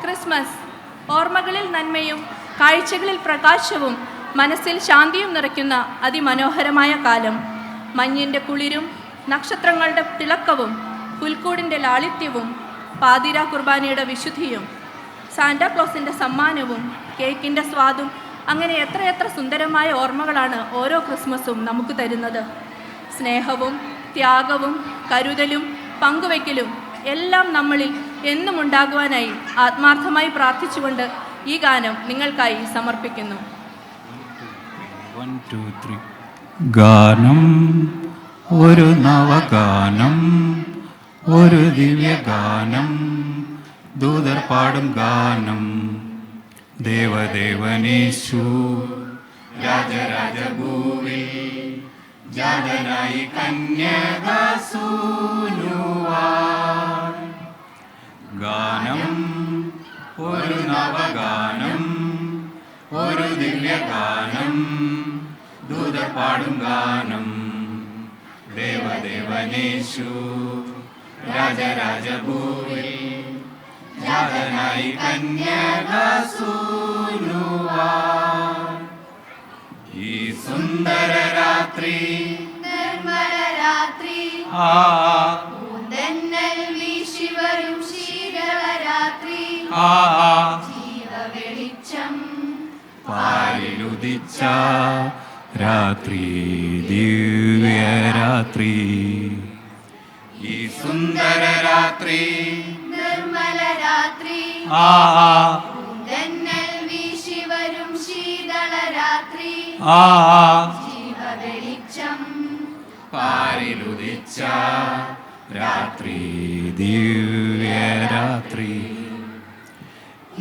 Christmas ഓർമ്മകളിൽ നന്മയും കാഴ്ചകളിൽ പ്രകാശവും മനസ്സിൽ ശാന്തിയും നിറയ്ക്കുന്ന അതിമനോഹരമായ കാലം. മഞ്ഞിൻ്റെ കുളിരും നക്ഷത്രങ്ങളുടെ തിളക്കവും പുൽക്കൂടിൻ്റെ ലാളിത്യവും പാതിര കുർബാനയുടെ വിശുദ്ധിയും സാന്റാക്ലോസിൻ്റെ സമ്മാനവും കേക്കിൻ്റെ സ്വാദും അങ്ങനെ എത്രയെത്ര സുന്ദരമായ ഓർമ്മകളാണ് ഓരോ ക്രിസ്മസും നമുക്ക് തരുന്നത്. സ്നേഹവും ത്യാഗവും കരുതലും പങ്കുവയ്ക്കലും എല്ലാം നമ്മളിൽ എന്നും ഉണ്ടാകുവാനായി ആത്മാർത്ഥമായി പ്രാർത്ഥിച്ചുകൊണ്ട് ഈ ഗാനം നിങ്ങൾക്കായി സമർപ്പിക്കുന്നു. ഗാനം ഒരു നവഗാനം, ഒരു ദിവ്യഗാനം, ദൂതർ പാടും ഗാനം. ദേവദേവനേശു രാജരാജഭൂവിൽ ജാതനായി കന്യകാസൂനുവാൻ. ഗാനം ഒരു നവഗാനം, ഒരു ദിവ്യഗാനം, ദൂതർ പാടും ഗാനം. ദേവദേവനേശു രാജരാജഭൂവിൽ ജാതനായി കന്യകാസൂനുവാൻ. ഈ സുന്ദര രാത്രി നിർമ്മല രാത്രി പൂന്തന്നൽ വീശി വരും ശീതളരാത്രി ജീവവെളിച്ചം പാലിലുദിച്ച രാത്രി, ദിവ്യരാത്രി. ഈ സുന്ദര രാത്രി നിർമ്മല രാത്രി പൂന്തന്നൽ വീശി വരും ശീതളരാത്രി ജീവവെളിച്ചം പാലിലുദിച്ച രാത്രി, ദിവ്യരാത്രി.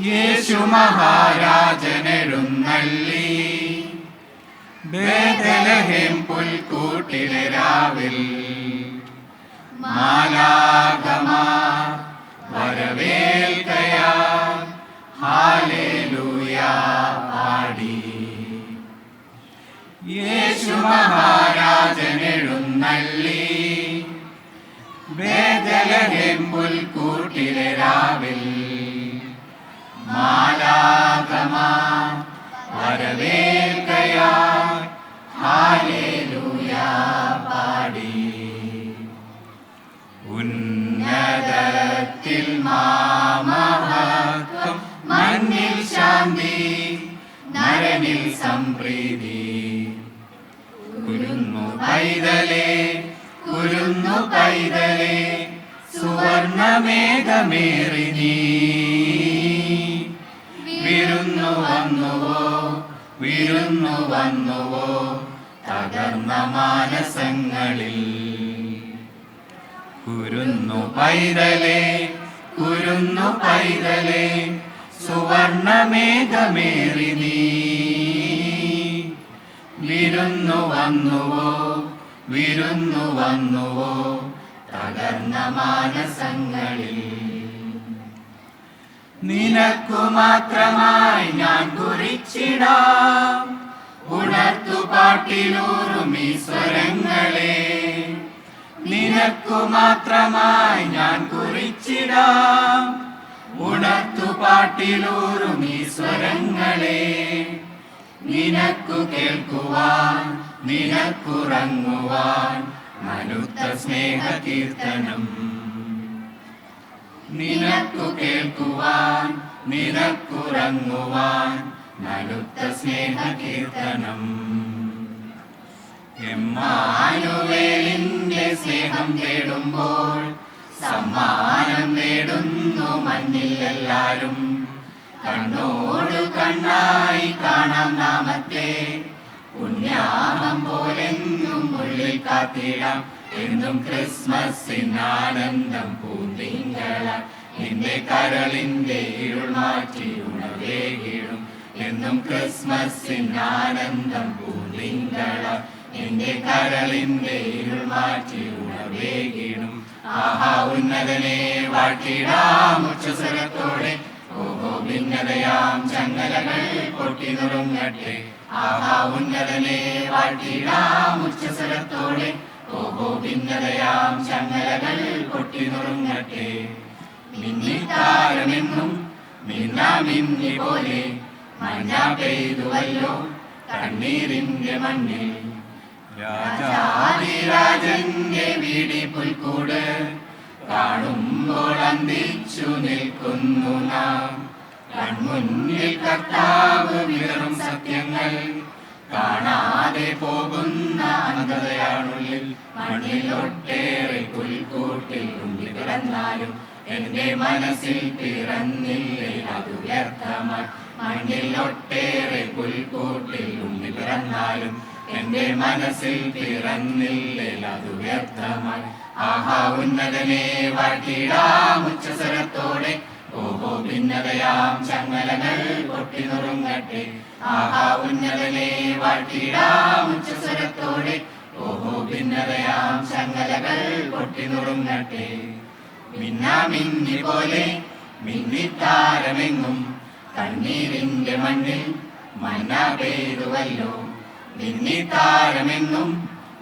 യേശു മഹാരാജനെഴുന്നള്ളി ബേഥലഹേം പുൽക്കൂട്ടിലെ രാവിൽ. മാലാഖമാർ വരവേൽക്കയാൽ ഹല്ലേലൂയ പാടി. യേശു മഹാരാജനെഴുന്നള്ളി ബേഥലഹേം പുൽക്കൂട്ടിലെ രാവിൽ. മാലാഖമാർ വരവേൽക്കയാൽ ഹല്ലേലൂയ പാടി. ഉന്നതത്തിൽ മാമഹത്വം, മണ്ണിൽ ശാന്തി, നരനിൽ സംപ്രീതി. കുരുന്നു പൈതലേ, കുരുന്നു പൈതലേ, സുവർണമേഘമേറി നീ. വിരുന്നു വന്നുവോ, വിരുന്നു വന്നുവോ തകർന്ന മാനസങ്ങളിൽ. കുരുന്നു പൈതലേ, കുരുന്നു പൈതലേ, സുവർണമേഘമേറി നീ. വിരുന്നു വന്നുവോ, വിരുന്നു വന്നുവോ തകർന്ന മാനസങ്ങളിൽ. നിനക്കു മാത്രമായി ഞാൻ കുറിച്ചിടാം ഉണർത്തുപാട്ടിലൂറും ഈ സ്വരങ്ങളെ. നിനക്കു മാത്രമായി ഞാൻ കുറിച്ചിടാം ഉണർത്തുപാട്ടിലൂറും ഈ സ്വരങ്ങളെ. നിനക്കു കേൾക്കുവാൻ, നിനക്കുറങ്ങുവാൻ മനുത്ത സ്നേഹ കീർത്തനം. നിനക്കു കേൾക്കുവാൻ, നിനക്കുറങ്ങുവാൻ മനുത്ത സ്നേഹ കീർത്തനം. എമ്മാനുവേലിന്റെ സ്നേഹം തേടുമ്പോൾ സമ്മാനം നേടുന്നു മണ്ണിൽ എല്ലാരും. കണ്ണോട് കണ്ണായി കാണാം നാമത്തെ, പുണ്യാമം പോലെന്നും ഉള്ളിൽ കാത്തിടാം. എന്നും ക്രിസ്മസിനാനന്ദം പൂന്തിങ്കള, നിന്റെ കരളിന്റെ ഇരുൾ മാറ്റി ഉണവേകിടും. എന്നും ക്രിസ്മസിനാനന്ദം പൂന്തിങ്കള, നിന്റെ കരളിന്റെ ഇരുൾ മാറ്റി ഉണവേകിടും. ആഹാ ഉന്നതനെ വാഴ്ത്തിടാം ഉച്ചസ്വരത്തോടെ, ഓഹോ ഭിന്നതയാം ചങ്ങലകൾ പൊട്ടി നുറുങ്ങട്ടെ. ആഹാ ഉന്നതനെ വാഴ്ത്തിടാം ഉച്ചസ്വരത്തോടെ, ഓഹോ ഭിന്നതയാം ചങ്ങലകൾ പൊട്ടി നുറുങ്ങട്ടെ. മിന്നിത്താരമെന്നും മിന്നാമിന്നി പോലെ മഞ്ഞ പെയ്തുവല്ലോ കണ്ണീരിന്റെ മണ്ണിൽ. രാജാതിരാജന്റെ വീടി പുൽക്കൂട് കാണുമ്പോൾ അന്തിച്ചു നിൽക്കുന്നു നാം. കൺമുന്നിൽ കർത്താവ് വിതറും സത്യങ്ങൾ കാണാതെ പോകുന്ന അന്ധതയാണുള്ളിൽ. മണ്ണിലൊട്ടേറെ പുൽക്കൂട്ടിൽ ഉണ്ണി പിറന്നാലും എന്റെ മനസ്സിൽ പിറന്നില്ലേ അത് വ്യർത്ഥമായി. മണ്ണിലൊട്ടേറെ പുൽക്കൂട്ടിൽ ഉണ്ണി പിറന്നാലും എന്റെ മനസ്സിൽ പിറന്നില്ലേ അത് വ്യർത്ഥമായി. ആഹാ ഉന്നതനെ വാഴ്ത്തിടാം ഉച്ചസ്വരത്തോടെ. ഓഹോ ഭിന്നതയാം ചങ്ങലകൾ പൊട്ടി നുറുങ്ങട്ടെ. ആഹാ ഉന്നതനെ വാഴ്ത്തിടാം ഉച്ചസ്വരത്തോടെ. ഓഹോ ഭിന്നതയാം ചങ്ങലകൾ പൊട്ടി നുറുങ്ങട്ടെ. മിന്നാമിന്നി പോലെ മിന്നിത്താരമെങ്ങും കണ്ണീരിന്റെ മണ്ണിൽ മഞ്ഞ പെയ്തുവല്ലോ. മിന്നിത്താരമെങ്ങും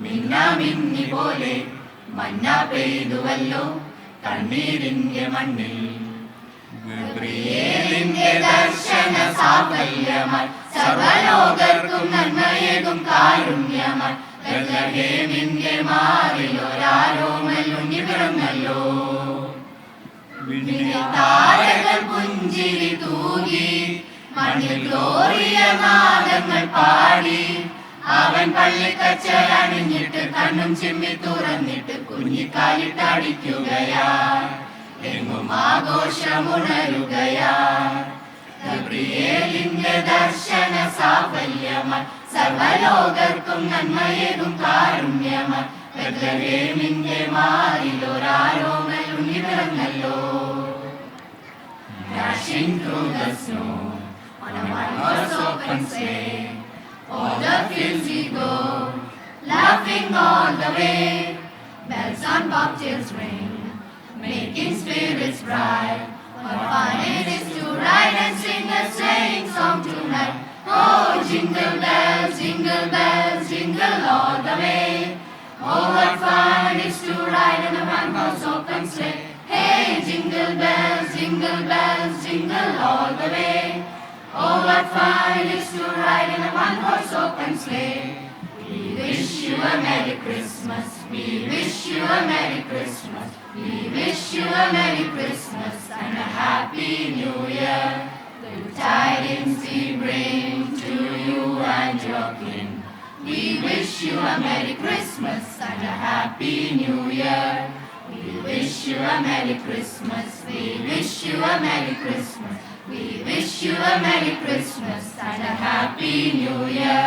മിന്നാമിന്നി പോലെ മഞ്ഞ പെയ്തുവല്ലോ കണ്ണീരിന്റെ മണ്ണിൽ. ഗബ്രിയേലിന്റെ ദർശന സാഫല്യമായി സർവലോകർക്കും നന്മയേകും കാരുണ്യമായി. ബെത്ലഹേമിന്റെ മാറിലൊരാരോമൽ ഉണ്ണി പിറന്നല്ലോ. താരകൾ പുഞ്ചിരി തൂകി മണ്ണിൽ ഗ്ലോറിയ നാദങ്ങൾ പാടി. അവൻ പള്ളിക്കച്ചയണിഞ്ഞിട്ട് കണ്ണും ചിമ്മി തുറന്നിട്ട് കുഞ്ഞിക്കാലിട്ടടിക്കുകയാ. എങ്ങും ആഘോഷമുണരുകയാ. ഗബ്രിയേലിന്റെ ദർശന സാഫല്യമായി സർവലോകർക്കും നന്മയേകും കാരുണ്യമായി. ബെത്ലഹേമിന്റെ മാറിലൊരാരോമൽ ഉണ്ണി പിറന്നല്ലോ. Dashing through the snow on a one-horse open sleigh, o'er the fields we go, laughing all the way. Bells on bobtails ring, making spirits bright. What fun it is to ride and sing a sleighing song tonight. Oh, jingle bells, jingle all the way. Oh, what fun it is to ride in a one-horse open sleigh. Hey, jingle bells, jingle all the way. Oh, what fun it is to ride in a one-horse open sleigh. We wish you a Merry Christmas. We wish you a Merry Christmas. We wish you a Merry Christmas and a Happy New Year. The tidings we bring to you and your king. We wish you a Merry Christmas and a Happy New Year. We wish you a Merry Christmas. We wish you a Merry Christmas. We wish you a Merry Christmas and a Happy New Year.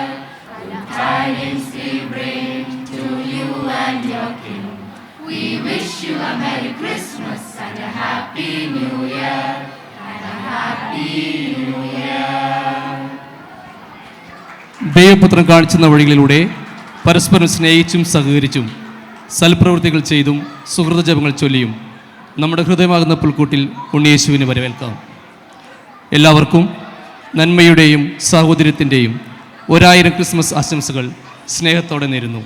The tidings we bring to you and your king. We wish you a Merry Christmas and a Happy New Year. And a Happy New Year. ദൈവപുത്രൻ കാണിച്ചുന്ന വഴികളിലൂടെ പരസ്പരം സ്നേഹിച്ചും സഹകരിച്ചും സൽപ്രവൃത്തികൾ ചെയ്തും സുഹൃതജപങ്ങൾ ചൊല്ലിയും നമ്മുടെ ഹൃദയമാകുന്ന പുൽക്കൂട്ടിൽ ഉണ്ണിയേശുവിനെ വരവേൽക്കാം. എല്ലാവർക്കും നന്മയുടെയും സാഹോദര്യത്തിൻ്റെയും 1000 Christmas ആശംസകൾ സ്നേഹത്തോടെ നേരുന്നു.